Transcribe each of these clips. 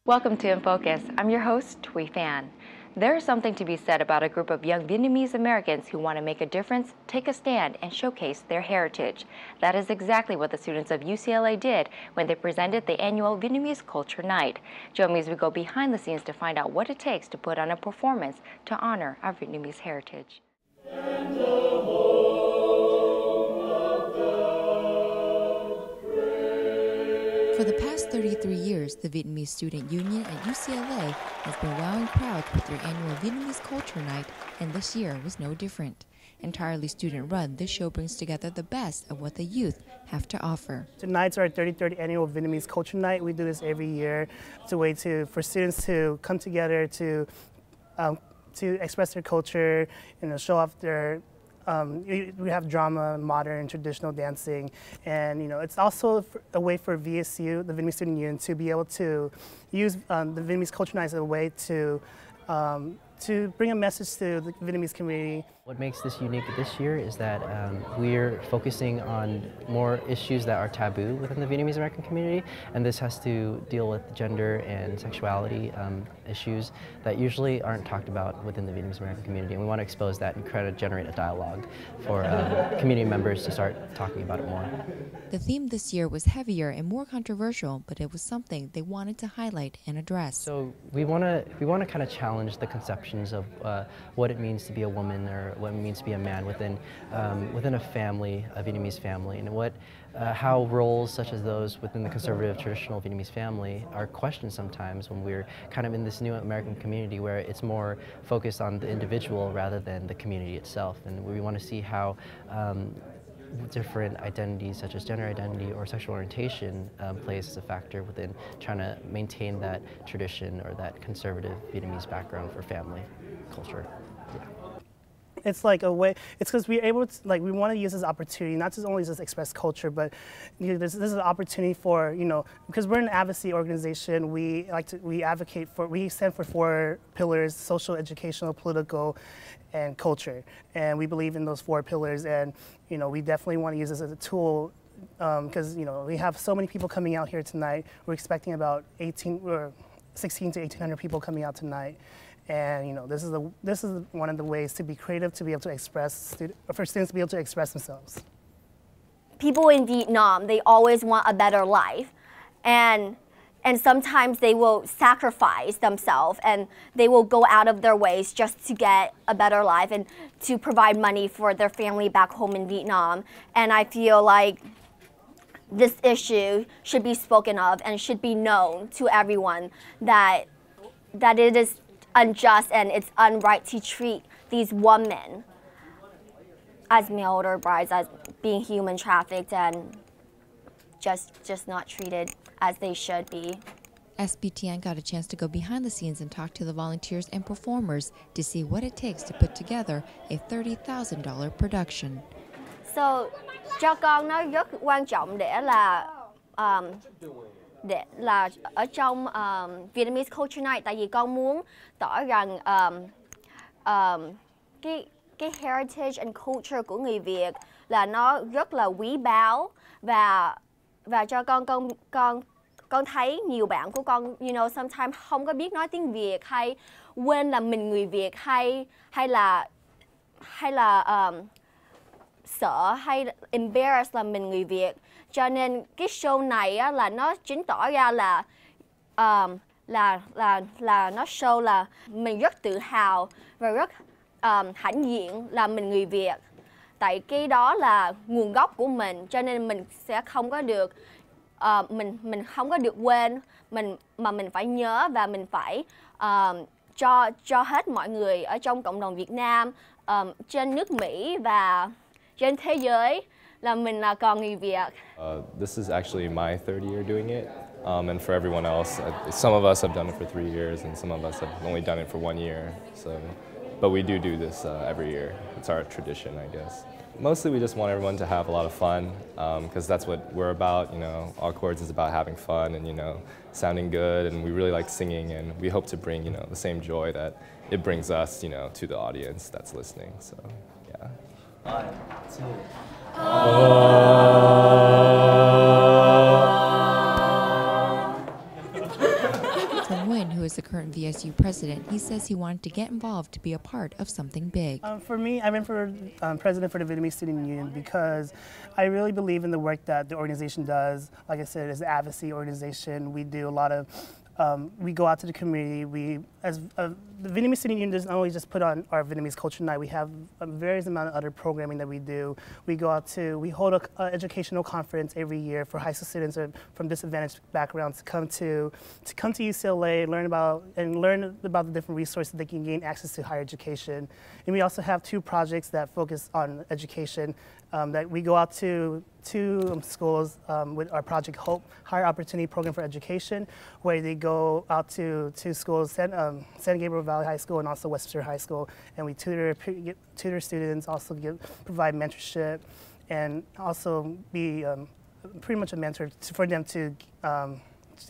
Welcome to In Focus. I'm your host, Phan. There's something to be said about a group of young Vietnamese Americans who want to make a difference, take a stand, and showcase their heritage. That is exactly what the students of UCLA did when they presented the annual Vietnamese Culture Night. Join me as we go behind the scenes to find out what it takes to put on a performance to honor our Vietnamese heritage. For the past 33 years, the Vietnamese Student Union at UCLA has been wowing crowds with their annual Vietnamese Culture Night, and this year was no different. Entirely student-run, this show brings together the best of what the youth have to offer. Tonight's our 33rd annual Vietnamese Culture Night. We do this every year. It's a way for students to come together to express their culture, show off their. We have drama, modern, traditional dancing, and it's also a way for VSU, the Vietnamese Student Union, to be able to use the Vietnamese Culture Night as a way to bring a message to the Vietnamese community. What makes this unique this year is that we're focusing on more issues that are taboo within the Vietnamese American community, and this has to deal with gender and sexuality issues that usually aren't talked about within the Vietnamese American community, and we want to expose that and try to generate a dialogue for community members to start talking about it more. The theme this year was heavier and more controversial, but it was something they wanted to highlight and address. So we want to kind of challenge the conceptions of what it means to be a woman or what it means to be a man within a family, a Vietnamese family, and how roles such as those within the conservative traditional Vietnamese family are questioned sometimes when we're kind of in this new American community where it's more focused on the individual rather than the community itself. And we want to see how different identities such as gender identity or sexual orientation plays as a factor within trying to maintain that tradition or that conservative Vietnamese background for family culture. Yeah. It's like a way. It's because we're able to, we want to use this opportunity not just only just express culture, but this is an opportunity for because we're an advocacy organization. We stand for 4 pillars: social, educational, political, and culture. And we believe in those 4 pillars. And we definitely want to use this as a tool because we have so many people coming out here tonight. We're expecting about 16 to 1,800 people coming out tonight. And this is one of the ways to be creative, to be able to for students to be able to express themselves. People in Vietnam, they always want a better life, and sometimes they will sacrifice themselves and they will go out of their ways just to get a better life and to provide money for their family back home in Vietnam. And I feel like this issue should be spoken of and should be known to everyone that it is unjust and it's unright to treat these women as mail order brides, as being human trafficked and just not treated as they should be. SBTN got a chance to go behind the scenes and talk to the volunteers and performers to see what it takes to put together a $30,000 production. So, cho con nó rất quan trọng để là ở trong Vietnamese Culture Night, tại vì con muốn tỏ rằng cái heritage and culture của người Việt là nó rất là quý báu, và cho con thấy nhiều bạn của con sometimes không có biết nói tiếng Việt, hay quên là mình người Việt, hay là sợ hay embarrassed là mình người Việt. Cho nên cái show này á, là nó chứng tỏ ra là nó show là mình rất tự hào và rất hãnh diện là mình người Việt. Tại cái đó là nguồn gốc của mình, cho nên mình sẽ không có được mình không có được quên, mà mình phải nhớ và mình phải cho hết mọi người ở trong cộng đồng Việt Nam, trên nước Mỹ và trên thế giới là mình là con người Việt. This is actually my 3rd year doing it, and for everyone else, some of us have done it for 3 years, and some of us have only done it for 1 year. So, but we do this every year. It's our tradition, I guess. Mostly, we just want everyone to have a lot of fun, because that's what we're about. All chords is about having fun and sounding good, and we really like singing, and we hope to bring the same joy that it brings us to the audience that's listening. So, yeah. 1, 2. Oh. For Nguyen, who is the current VSU president, he says he wanted to get involved to be a part of something big. For me, I ran for president for the Vietnamese Student Union because I really believe in the work that the organization does. Like I said, it's an advocacy organization. We do a lot of we go out to the community. The Vietnamese Student Union doesn't only just put on our Vietnamese Culture Night. We have a various amount of other programming that we do. We hold an educational conference every year for high school students from disadvantaged backgrounds to come to UCLA, learn about the different resources they can gain access to higher education. And we also have 2 projects that focus on education. That we go out to 2 schools with our Project Hope Higher Opportunity Program for Education, where they go out to 2 schools, San Gabriel Valley High School and also Westminster High School, and we tutor students, also provide mentorship, and also be pretty much a mentor for them to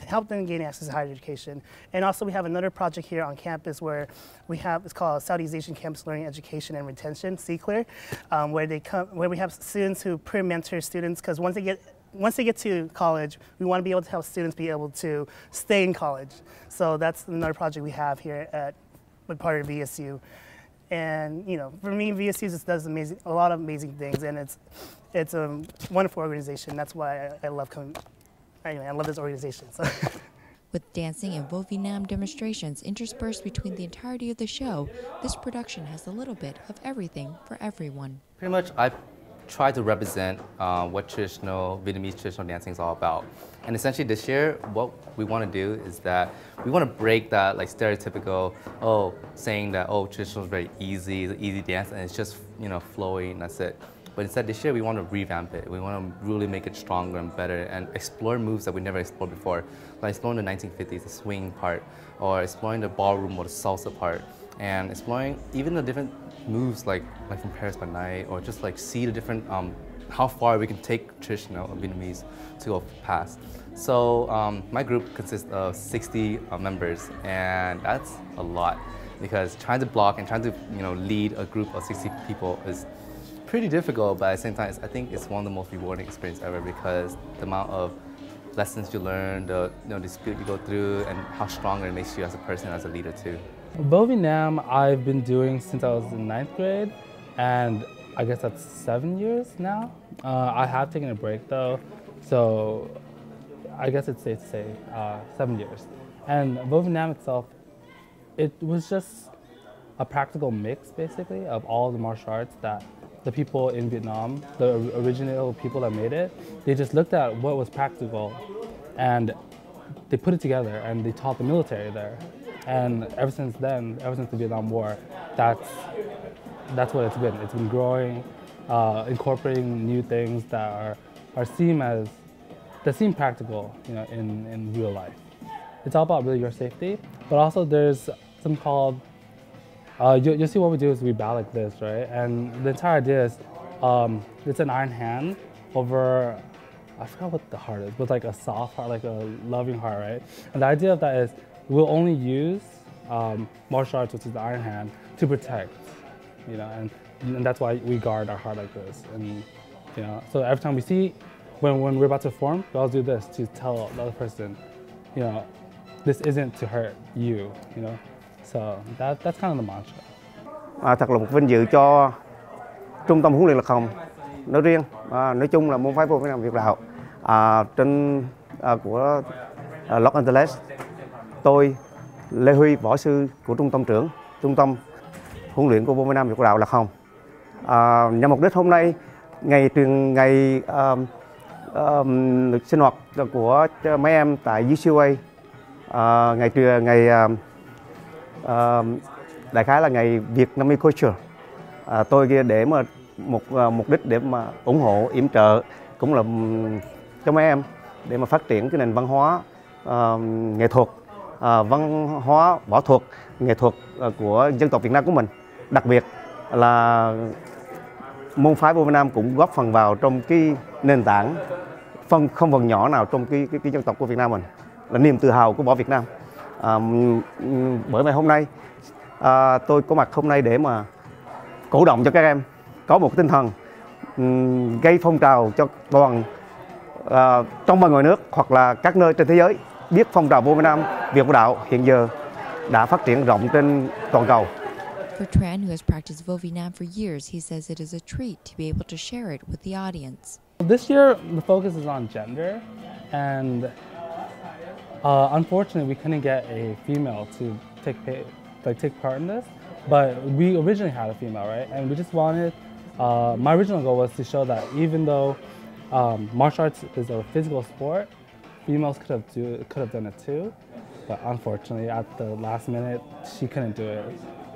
help them gain access to higher education. And also we have another project here on campus where it's called Southeast Asian Campus Learning Education and Retention, CCLEAR, where we have students who mentor students, because once they get to college, we want to be able to help students be able to stay in college. So that's another project we have here with part of VSU. And for me, VSU just does a lot of amazing things, and it's a wonderful organization. That's why I love coming. Anyway, I love this organization. So. With dancing and Vo Vietnam demonstrations interspersed between the entirety of the show, this production has a little bit of everything for everyone. Pretty much, I try to represent what Vietnamese traditional dancing is all about. And essentially this year, what we want to do is that we want to break that stereotypical, saying that, traditional is very easy, it's an easy dance, and it's just, flowing, that's it. But instead this year we want to revamp it. We want to really make it stronger and better and explore moves that we never explored before. Like exploring the 1950s, the swing part, or exploring the ballroom or the salsa part, and exploring even the different moves like from Paris by Night, or just see the different, how far we can take traditional Vietnamese to go past. So my group consists of 60 members, and that's a lot, because trying to block and trying to lead a group of 60 people is pretty difficult, but at the same time, I think it's one of the most rewarding experiences ever, because the amount of lessons you learn, the spirit you go through, and how stronger it makes you as a person, as a leader too. Vo Vietnam I've been doing since I was in 9th grade, and I guess that's 7 years now. I have taken a break though, so I guess it's safe to say 7 years. And Vo Vietnam itself, it was just a practical mix basically of all the martial arts that the people in Vietnam, the original people that made it, they just looked at what was practical and they put it together and they taught the military there. And ever since then, ever since the Vietnam War, that's what it's been. It's been growing, incorporating new things that seem practical, in real life. It's all about really your safety, but also there's something called you'll see what we do is we bow like this, right? And the entire idea is it's an iron hand over, I forgot what the heart is, but like a soft heart, like a loving heart, right? And the idea of that is we'll only use martial arts, which is the iron hand, to protect, and that's why we guard our heart like this. And so every time we see, when we're about to perform, we always do this to tell the other person, this isn't to hurt you, So that's kind of the mantra. Thật là một vinh dự cho Trung tâm huấn luyện Lạc Hồng nói riêng, nói chung là môn phái Vo Việt Nam Việt đạo của Los Angeles. Tôi Lê Huy, võ sư của Trung tâm huấn luyện của Vo Việt Nam Việt đạo Lạc Hồng. Nhằm mục đích hôm nay, ngày sinh hoạt của mấy em tại UCLA, đại khái là ngày Vietnamese Culture. Tôi để mà mục đích để mà ủng hộ, yểm trợ cũng là cho mấy em để mà phát triển cái nền văn hóa nghệ thuật, văn hóa võ thuật, nghệ thuật của dân tộc Việt Nam của mình. Đặc biệt là môn phái Vo Việt Nam cũng góp phần vào trong cái nền tảng không phần nhỏ nào trong cái dân tộc của Việt Nam mình, là niềm tự hào của võ Việt Nam. Bởi vậy hôm nay tôi có mặt hôm nay để mà cổ động cho các em có một tinh thần gây phong trào cho toàn trong và ngoài nước hoặc là các nơi trên thế giới biết phong trào vô Việt Nam, Việt Vô Đạo hiện giờ đã phát triển rộng trên toàn cầu. For Tran, who has practiced Vo Vietnam for years, he says it is a treat to be able to share it with the audience. This year, the focus is on gender, and unfortunately, we couldn't get a female to take part in this. But we originally had a female, right? And we just wanted. My original goal was to show that even though martial arts is a physical sport, females could have done it too. But unfortunately, at the last minute, she couldn't do it.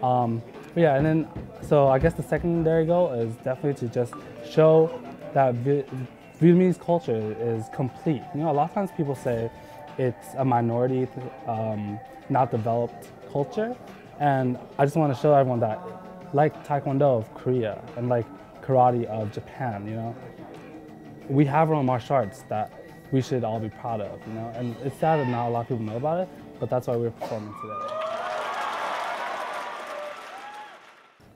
But yeah, and then so I guess the secondary goal is definitely to just show that Vietnamese culture is complete. You know, a lot of times people say it's a minority, not developed culture, and I just want to show everyone that, like Taekwondo of Korea and like karate of Japan, you know, we have our own martial arts that we should all be proud of, you know. And it's sad that not a lot of people know about it, but that's why we're performing today.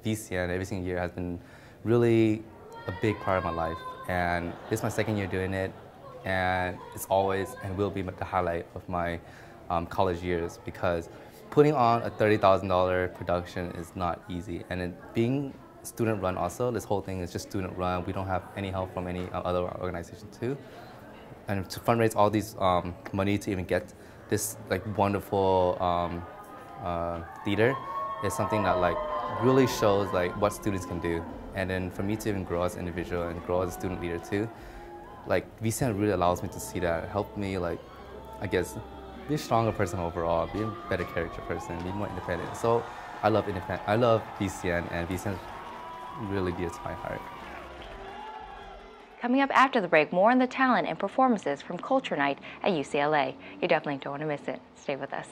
VCN every single year has been really a big part of my life, and this is my second year doing it, and it's always and will be the highlight of my college years, because putting on a $30,000 production is not easy, and it being student run also, this whole thing is just student run. We don't have any help from any other organization too, and to fundraise all these money to even get this like wonderful theater is something that like really shows like what students can do. And then for me to even grow as an individual and grow as a student leader too, like VCN really allows me to see that. It helped me, like, I guess, be a stronger person overall, be a better character person, be more independent. So I love VCN, and VCN is really dear to my heart. Coming up after the break, more on the talent and performances from Culture Night at UCLA. You definitely don't want to miss it. Stay with us.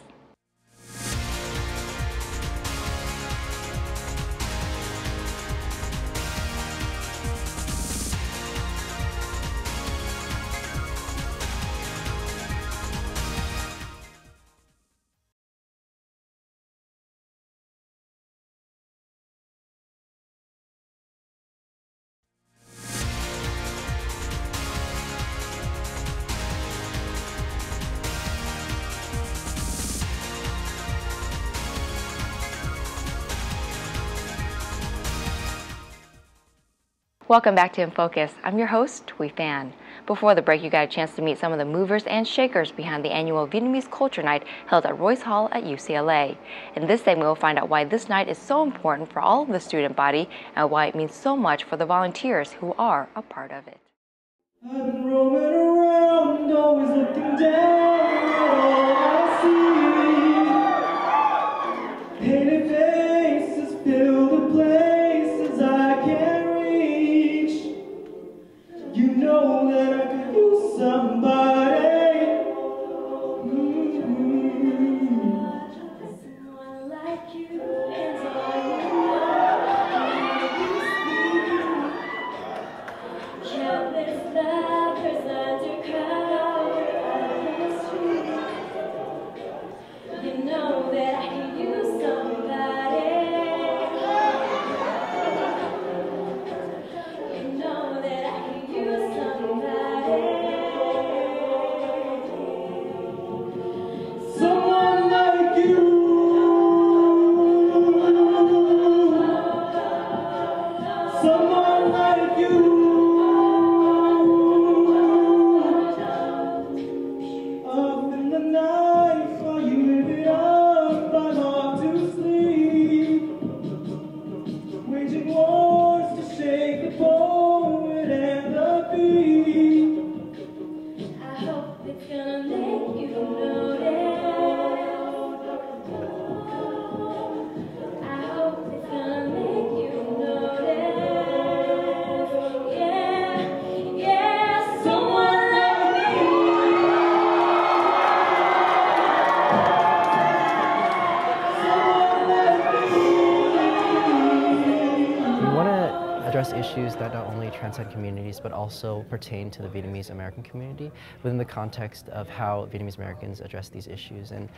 Welcome back to In Focus. I'm your host, Thuy Phan. Before the break, you got a chance to meet some of the movers and shakers behind the annual Vietnamese Culture Night held at Royce Hall at UCLA. In this segment, we'll find out why this night is so important for all of the student body and why it means so much for the volunteers who are a part of it. I've been roaming around, always looking down at all I see. Painted faces fill the places I can't reach. You know that I could use somebody. Someone like you, and all you know. Countless lovers undercover on the street. You know that I can use somebody. You know that I can use somebody. Someone like you. Someone like you. Up in the night while you live it up, I'm off to sleep. Waging wars to shake the poet and the beat. I hope it's gonna make you notice. I hope it's gonna make you notice. Yeah, yeah, someone like me. We want to address issues that not only transcend communities but also pertain to the Vietnamese American community within the context of how Vietnamese Americans address these issues. And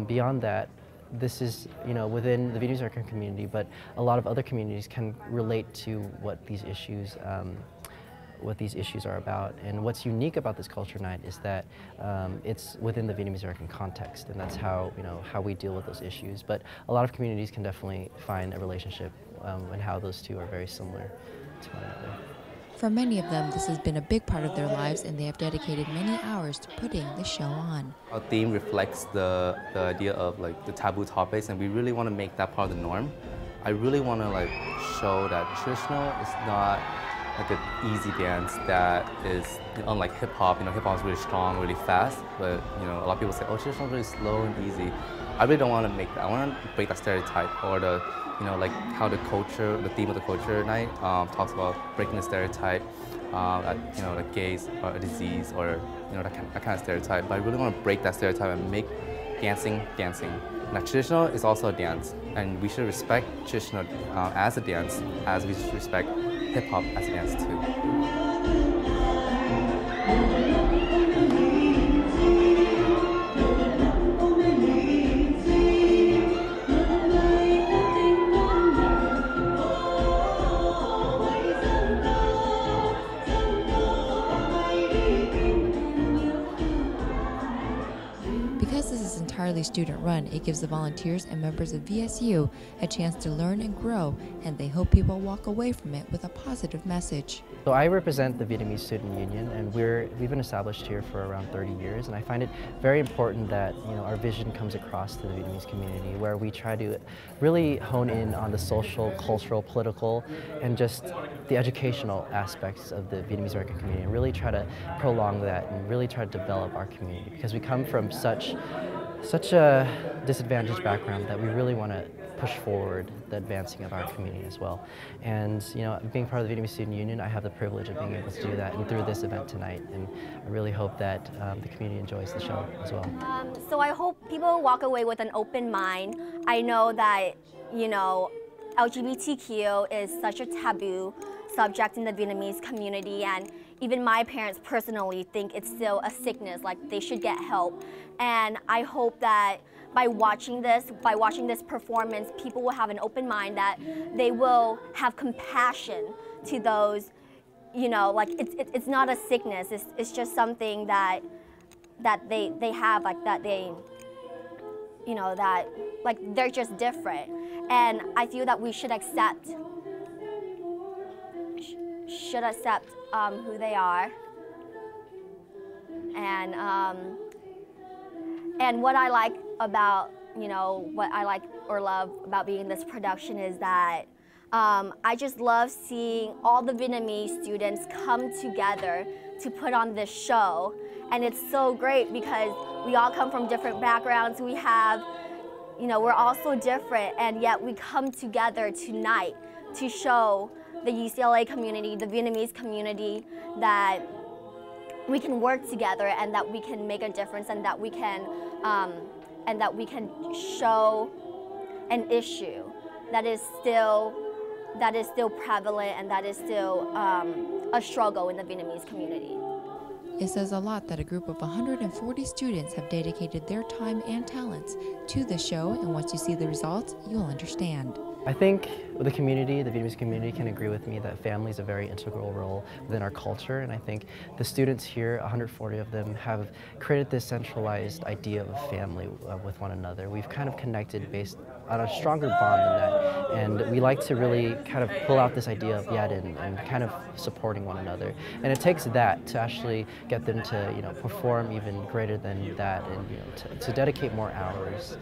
beyond that, this is, within the Vietnamese American community, but a lot of other communities can relate to what these issues what these issues are about. And what's unique about this culture night is that it's within the Vietnamese American context, and that's how, how we deal with those issues. But a lot of communities can definitely find a relationship and how those two are very similar to one another. For many of them, this has been a big part of their lives, and they have dedicated many hours to putting the show on. Our theme reflects the idea of like the taboo topics, and we really want to make that part of the norm. I really want to show that traditional is not like an easy dance that is unlike hip hop. Hip hop is really strong, really fast, but a lot of people say, oh, traditional is really slow and easy. I really don't want to make that. I want to break that stereotype, or the how the culture, the theme of the culture night talks about breaking the stereotype that like gays are a disease, or that kind of stereotype. But I really want to break that stereotype and make dancing. Now, traditional is also a dance, and we should respect traditional as a dance, as we should respect hip hop as a dance too. Because this is entirely student-run, it gives the volunteers and members of VSU a chance to learn and grow, and they hope people walk away from it with a positive message. So I represent the Vietnamese Student Union, and we've been established here for around 30 years, and I find it very important that our vision comes across to the Vietnamese community, where we try to really hone in on the social, cultural, political, and just the educational aspects of the Vietnamese American community, and really try to prolong that and really try to develop our community, because we come from such a disadvantaged background that we really want to push forward the advancing of our community as well. And being part of the Vietnamese Student Union, I have the privilege of being able to do that, and through this event tonight. And I really hope that the community enjoys the show as well. So I hope people walk away with an open mind. I know that LGBTQ is such a taboo subject in the Vietnamese community, and even my parents personally think it's still a sickness, like they should get help. And I hope that by watching this performance, people will have an open mind, that they will have compassion to those, it's not a sickness, it's just something that they have, that they, that they're just different. And I feel that we should accept who they are. And what I like about, what I like or love about being in this production is that I just love seeing all the Vietnamese students come together to put on this show. And it's so great because we all come from different backgrounds. We have, we're all so different, and yet we come together tonight to show the UCLA community, the Vietnamese community, that we can work together and that we can make a difference, and that we can show an issue that is still prevalent and that is still a struggle in the Vietnamese community. It says a lot that a group of 140 students have dedicated their time and talents to the show, and once you see the results, you'll understand. I think the community, the Vietnamese community, can agree with me that family is a very integral role within our culture, and I think the students here, 140 of them, have created this centralized idea of family with one another. We've kind of connected based on a stronger bond than that, and we like to really kind of pull out this idea of Yat and kind of supporting one another. And it takes that to actually get them to perform even greater than that, and to dedicate more hours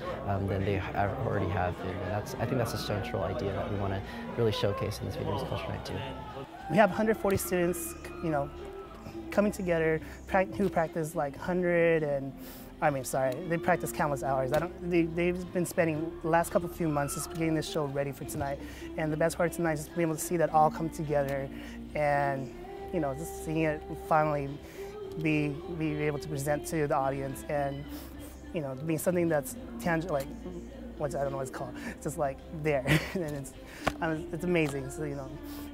than they already have been. And I think that's a central idea that we want to really showcase in this Vietnamese Culture Night too. We have 140 students, coming together who practice they practice countless hours. They've been spending the last few months just getting this show ready for tonight. And the best part of tonight is being able to see that all come together, and just seeing it finally be able to present to the audience, and being something that's tangible, I don't know what it's called. It's just there, and it's amazing. So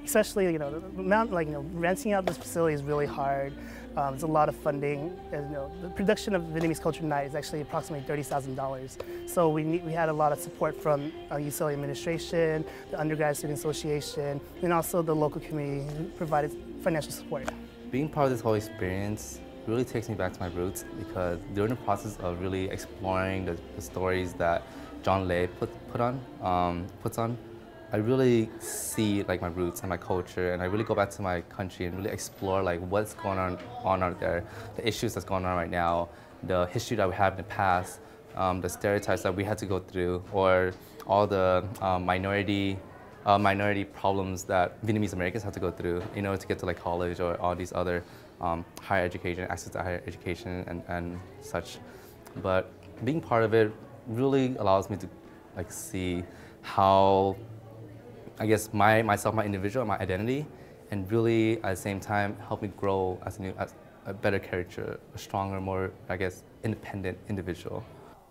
especially renting out this facility is really hard. It's a lot of funding. And, the production of Vietnamese Culture Night is actually approximately $30,000. So we had a lot of support from UCLA administration, the Undergrad Student Association, and also the local community who provided financial support. Being part of this whole experience really takes me back to my roots, because during the process of really exploring the stories that John Lay puts on, I really see like my roots and my culture, and I really go back to my country and really explore like what's going on out there, the issues that's going on right now, the history that we have in the past, the stereotypes that we had to go through, or all the minority problems that Vietnamese Americans have to go through in order to get to like college or all these other higher education, access to higher education and such. But being part of it really allows me to like see how, I guess, myself, my individual, my identity, and really at the same time help me grow as a better character, a stronger, more, I guess, independent individual.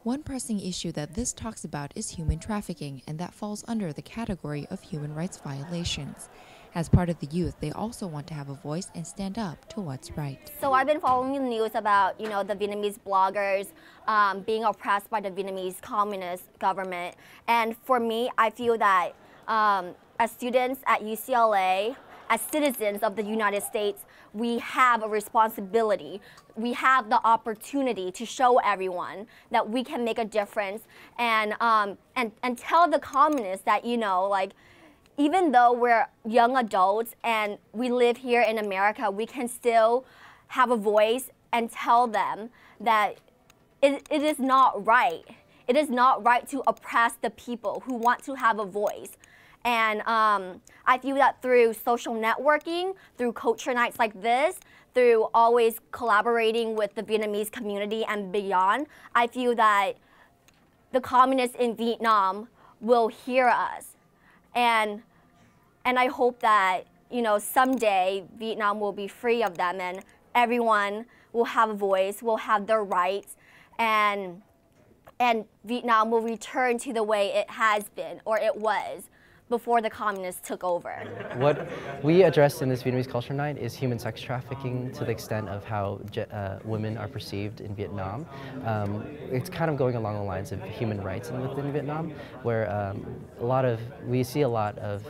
One pressing issue that this talks about is human trafficking, and that falls under the category of human rights violations. As part of the youth, they also want to have a voice and stand up to what's right. So I've been following the news about, the Vietnamese bloggers being oppressed by the Vietnamese communist government. And for me, I feel that as students at UCLA, as citizens of the United States, we have a responsibility. We have the opportunity to show everyone that we can make a difference and tell the communists that, even though we're young adults and we live here in America, we can still have a voice and tell them that it is not right. It is not right to oppress the people who want to have a voice. And I feel that through social networking, through culture nights like this, through always collaborating with the Vietnamese community and beyond, I feel that the communists in Vietnam will hear us. And I hope that, someday Vietnam will be free of them and everyone will have a voice, will have their rights, and Vietnam will return to the way it has been, or it was, before the communists took over. What we address in this Vietnamese Culture Night is human sex trafficking to the extent of how women are perceived in Vietnam. It's kind of going along the lines of human rights within Vietnam, where we see a lot of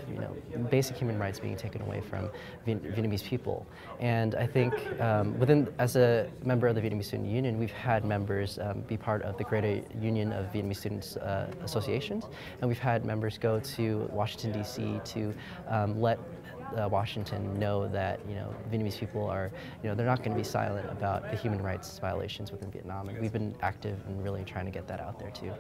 basic human rights being taken away from Vietnamese people. And I think as a member of the Vietnamese Student Union, we've had members be part of the greater union of Vietnamese students associations, and we've had members go to Washington, D.C. to let Washington know that Vietnamese people are they're not going to be silent about the human rights violations within Vietnam, and we've been active in really trying to get that out there too.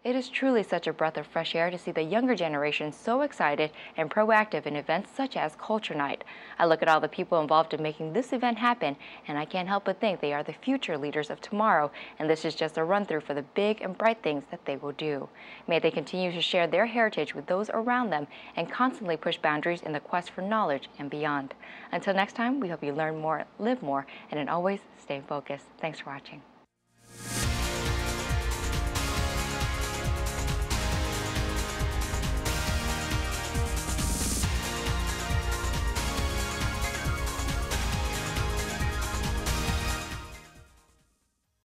It is truly such a breath of fresh air to see the younger generation so excited and proactive in events such as Culture Night. I look at all the people involved in making this event happen, and I can't help but think they are the future leaders of tomorrow, and this is just a run-through for the big and bright things that they will do. May they continue to share their heritage with those around them and constantly push boundaries in the quest for knowledge and beyond. Until next time, we hope you learn more, live more, and always stay focused. Thanks for watching.